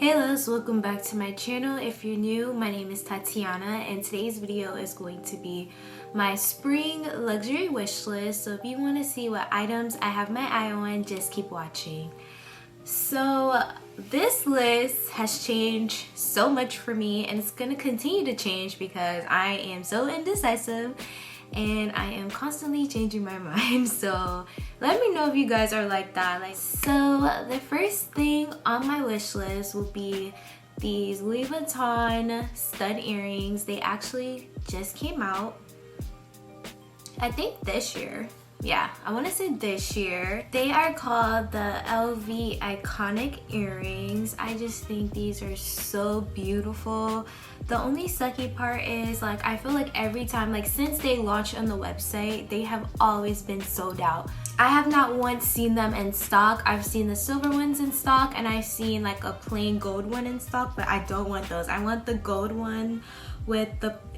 Hey loves, welcome back to my channel. If you're new, my name is Tatyanna and today's video is going to be my spring luxury wish list. So if you want to see what items I have my eye on, just keep watching. So this list has changed so much for me and it's going to continue to change because I am so indecisive and I am constantly changing my mind. So let me know if you guys are like that. So the first thing on my wish list will be these Louis Vuitton stud earrings. They actually just came out, I think this year. Yeah, I want to say this year. They are called the LV Iconic earrings. I just think these are so beautiful. The only sucky part is I feel like every time, since they launched on the website, they have always been sold out. I have not once seen them in stock. I've seen the silver ones in stock and I've seen a plain gold one in stock, but I don't want those. I want the gold one with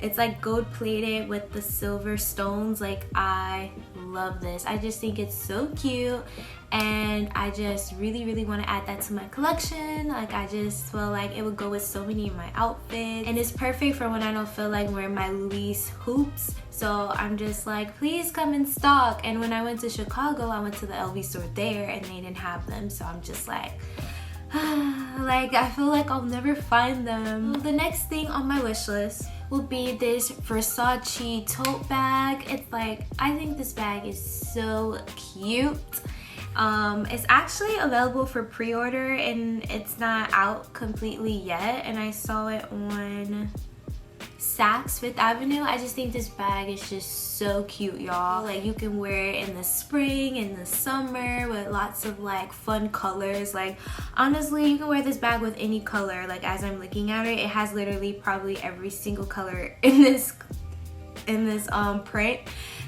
it's gold plated with the silver stones. I love this. I just think it's so cute and I just really want to add that to my collection. I just feel like it would go with so many of my outfits and it's perfect for when I don't feel like wearing my Louis hoops. So I'm just please come in stock. And when I went to Chicago, I went to the LV store there and they didn't have them, so I'm just I feel like I'll never find them. The next thing on my wish list will be this Versace tote bag. It's I think this bag is so cute. It's actually available for pre-order and it's not out completely yet, and I saw it on Saks Fifth Avenue. I just think this bag is just so cute, y'all. You can wear it in the spring, in the summer with lots of fun colors. Honestly, you can wear this bag with any color. As I'm looking at it, it has literally probably every single color in this print.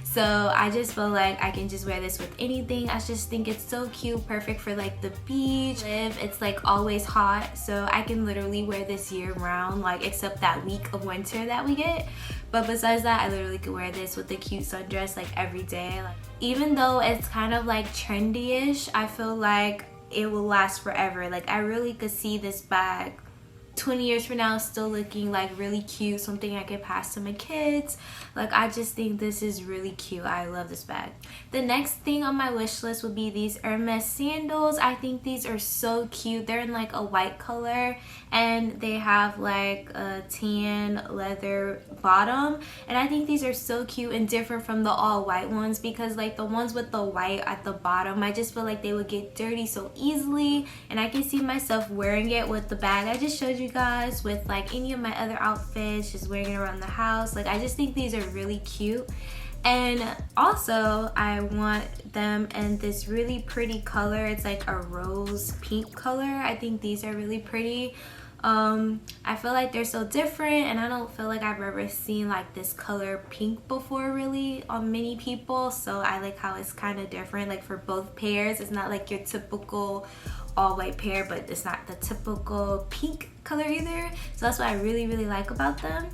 So I just feel like I can just wear this with anything. I just think it's so cute, perfect for the beach. It's always hot, so I can literally wear this year round, except that week of winter that we get. But besides that, I literally could wear this with a cute sundress every day. Even though it's kind of trendy-ish, I feel like it will last forever. I really could see this bag 20 years from now still looking really cute, something I could pass to my kids. I just think this is really cute. I love this bag. The next thing on my wish list would be these Hermes Sandals. I think these are so cute. They're in a white color and they have a tan leather bottom, and I think these are so cute and different from the all white ones because the ones with the white at the bottom, I just feel like they would get dirty so easily, and I can see myself wearing it with the bag I just showed you guys, with any of my other outfits, just wearing it around the house. I just think these are really cute. And also I want them in this really pretty color. It's a rose pink color. I think these are really pretty. I feel like they're so different and I don't feel like I've ever seen this color pink before really on many people, so I like how it's kind of different. For both pairs, it's not your typical all white pair, but it's not the typical pink color either, so that's what I really like about them.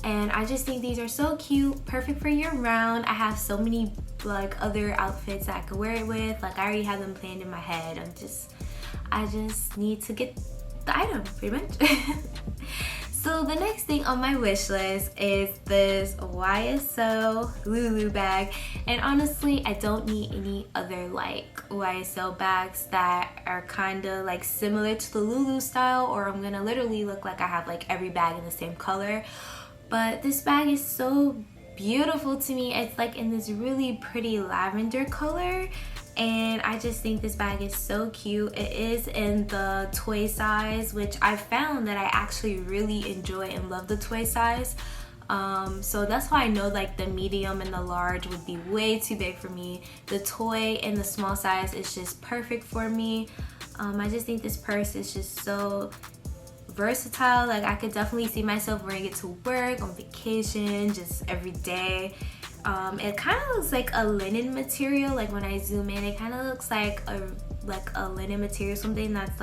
And I just think these are so cute, perfect for year round. I have so many other outfits that I could wear it with. I already have them planned in my head. I just need to get the item pretty much. So the next thing on my wish list is this Yso Lulu Bag, and honestly I don't need any other YSL bags that are kind of similar to the Lulu style, or I'm gonna literally look like I have every bag in the same color. But this bag is so beautiful to me. It's in this really pretty lavender color, and I just think this bag is so cute. It is in the toy size, which I found that I actually really enjoy and love the toy size. So that's why I know the medium and the large would be way too big for me. The toy and the small size is just perfect for me. I just think this purse is just so versatile. I could definitely see myself wearing it to work, on vacation, just every day. It kind of looks like a linen material. When I zoom in, it kind of looks like a linen material, something that's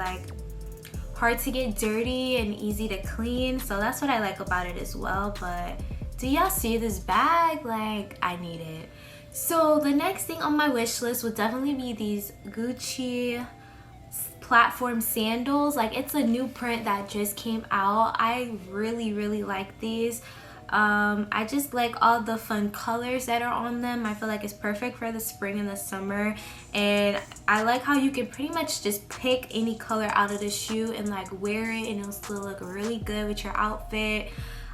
hard to get dirty and easy to clean. So that's what I like about it as well. But do y'all see this bag? I need it. So the next thing on my wish list would definitely be these Gucci platform sandals. Like, it's a new print that just came out. I really like these. I just like all the fun colors that are on them. I feel like it's perfect for the spring and the summer, and I like how you can pretty much just pick any color out of the shoe and like wear it and it'll still look really good with your outfit.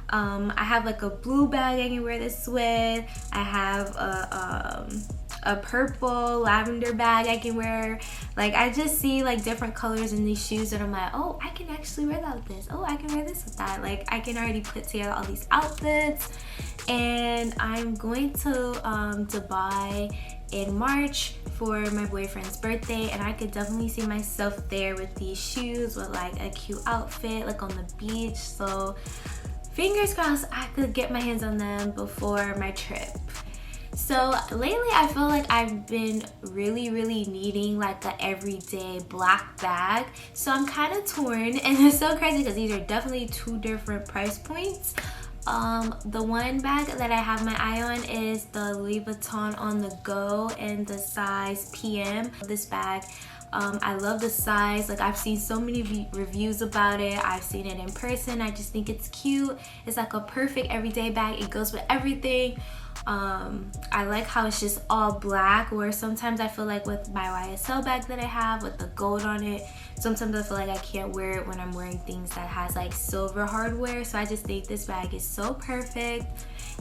I have like a blue bag I can wear this with. I have a purple lavender bag I can wear. Like, I just see like different colors in these shoes and I'm like, oh, I can actually wear that with this. Oh, I can wear this with that. Like, I can already put together all these outfits. And I'm going to Dubai in March for my boyfriend's birthday, and I could definitely see myself there with these shoes with like a cute outfit, like on the beach. So fingers crossed I could get my hands on them before my trip. So lately I feel like I've been really needing like an everyday black bag. So I'm kind of torn, and it's so crazy because these are definitely two different price points. The one bag that I have my eye on is the Louis Vuitton On The Go in the size PM. This bag, I love the size. Like, I've seen so many reviews about it. I've seen it in person. I just think it's cute. It's like a perfect everyday bag. It goes with everything. I like how it's just all black, where sometimes I feel like with my YSL bag that I have with the gold on it, sometimes I feel like I can't wear it when I'm wearing things that has like silver hardware. So I just think this bag is so perfect.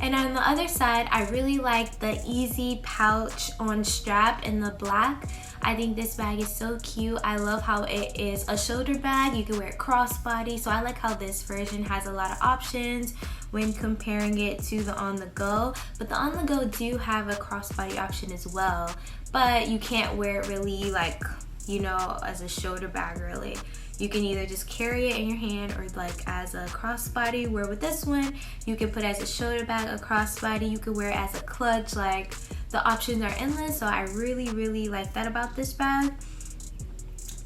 And on the other side, I really like the easy pouch on strap in the black. I think this bag is so cute. I love how it is a shoulder bag. You can wear it crossbody. So I like how this version has a lot of options when comparing it to the On The Go. But the On The Go do have a crossbody option as well. But you can't wear it really like, you know, as a shoulder bag really. You can either just carry it in your hand or like as a crossbody, where with this one, you can put it as a shoulder bag, a crossbody, you can wear it as a clutch. Like, the options are endless, so I really like that about this bag.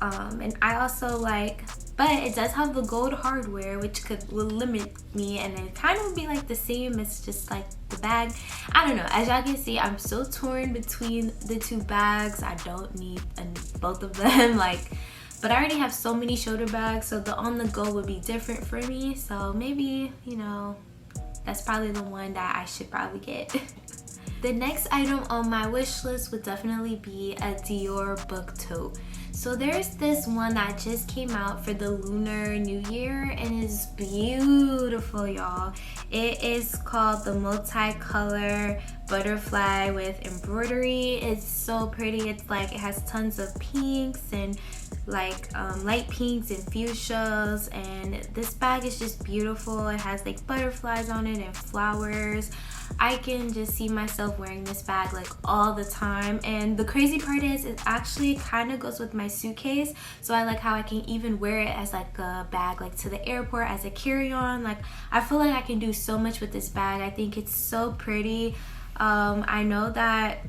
And I also like, but it does have the gold hardware, which will limit me, and it kind of would be like the same as just like the bag. I don't know, as y'all can see, I'm so torn between the two bags. I don't need both of them, like, but I already have so many shoulder bags, so the On The Go would be different for me. So maybe, you know, that's probably the one that I should probably get. The next item on my wish list would definitely be a Dior book tote. So there's this one that just came out for the Lunar New Year, and it's beautiful, y'all. It is called the multicolor butterfly with embroidery. It's so pretty. It's like, it has tons of pinks and like light pinks and fuchsias, and this bag is just beautiful. It has like butterflies on it and flowers. I can just see myself wearing this bag like all the time, and the crazy part is it actually kind of goes with my suitcase. So I like how I can even wear it as like a bag, like to the airport, as a carry-on. Like, I feel like I can do so much with this bag. I think it's so pretty. I know that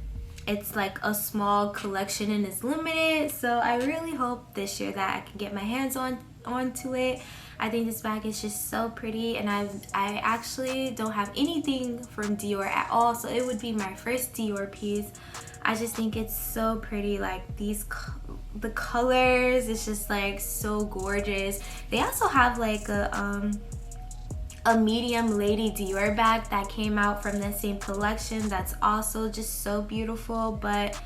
it's like a small collection and it's limited, so I really hope this year that I can get my hands onto it. I think this bag is just so pretty, and I actually don't have anything from Dior at all, so it would be my first Dior piece. I just think it's so pretty. Like, the colors, it's just like so gorgeous. They also have like a medium lady Dior bag that came out from the same collection that's also just so beautiful. But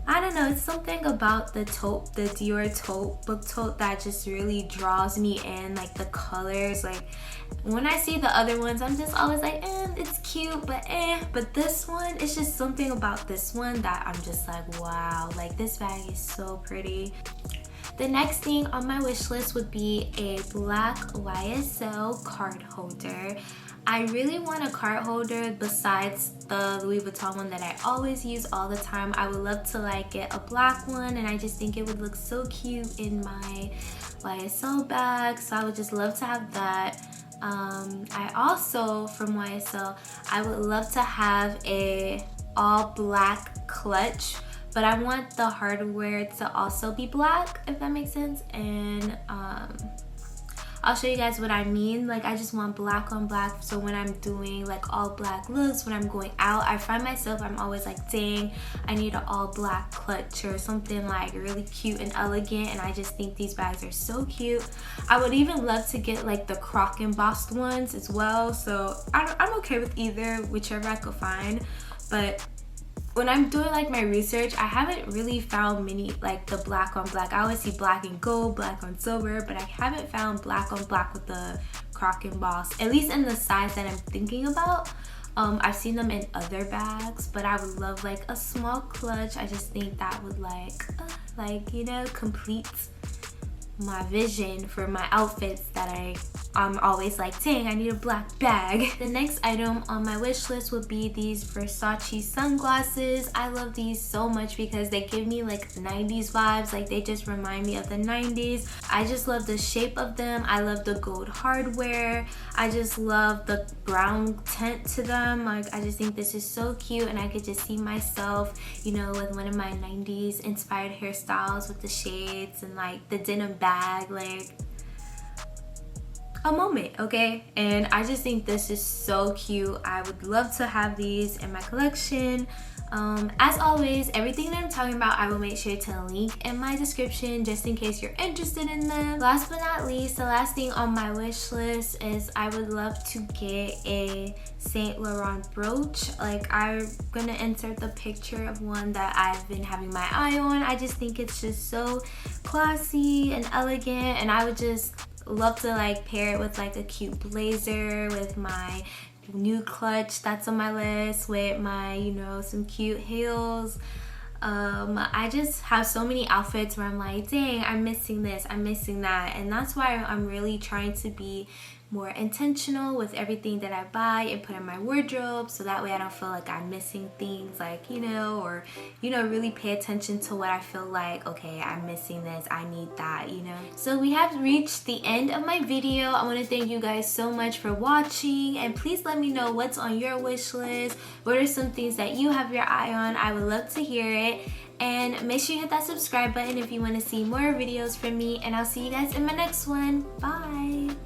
I don't know, it's something about the Dior book tote that just really draws me in. Like, the colors, like when I see the other ones, I'm just always like, it's cute, but this one, it's just something about this one that I'm just like, wow, like this bag is so pretty. The next thing on my wish list would be a black YSL card holder. I really want a card holder besides the Louis Vuitton one that I always use all the time. I would love to like get a black one, and I just think it would look so cute in my YSL bag. So I would just love to have that. I also, from YSL, I would love to have a all black clutch, but I want the hardware to also be black, if that makes sense. And I'll show you guys what I mean. Like, I just want black on black. So when I'm doing like all black looks, when I'm going out, I find myself, I'm always like, dang, I need an all black clutch or something like really cute and elegant. And I just think these bags are so cute. I would even love to get like the croc embossed ones as well. So I'm okay with either, whichever I could find. But when I'm doing like my research, I haven't really found many like the black on black. I always see black and gold, black on silver, but I haven't found black on black with the croc emboss, at least in the size that I'm thinking about. I've seen them in other bags, but I would love like a small clutch. I just think that would like you know, complete my vision for my outfits that I'm always like, dang, I need a black bag. The next item on my wish list would be these Versace sunglasses. I love these so much because they give me like 90s vibes. Like, they just remind me of the 90s. I just love the shape of them. I love the gold hardware. I just love the brown tint to them. Like, I just think this is so cute, and I could just see myself, you know, with one of my 90s inspired hairstyles with the shades and like the denim bag, like a moment, okay? And I just think this is so cute. I would love to have these in my collection. As always, everything that I'm talking about, I will make sure to link in my description just in case you're interested in them. Last but not least, the last thing on my wish list is I would love to get a Saint Laurent brooch. Like, I'm gonna insert the picture of one that I've been having my eye on. I just think it's just so classy and elegant, and I would just love to like pair it with like a cute blazer with my new clutch that's on my list, with my, you know, some cute heels. I just have so many outfits where I'm like, dang, I'm missing this, I'm missing that. And that's why I'm really trying to be more intentional with everything that I buy and put in my wardrobe, so that way I don't feel like I'm missing things, like, you know, or, you know, really pay attention to what I feel like, okay, I'm missing this, I need that, you know. So we have reached the end of my video. I want to thank you guys so much for watching, and please let me know what's on your wish list. What are some things that you have your eye on? I would love to hear it. And make sure you hit that subscribe button if you want to see more videos from me, and I'll see you guys in my next one. Bye.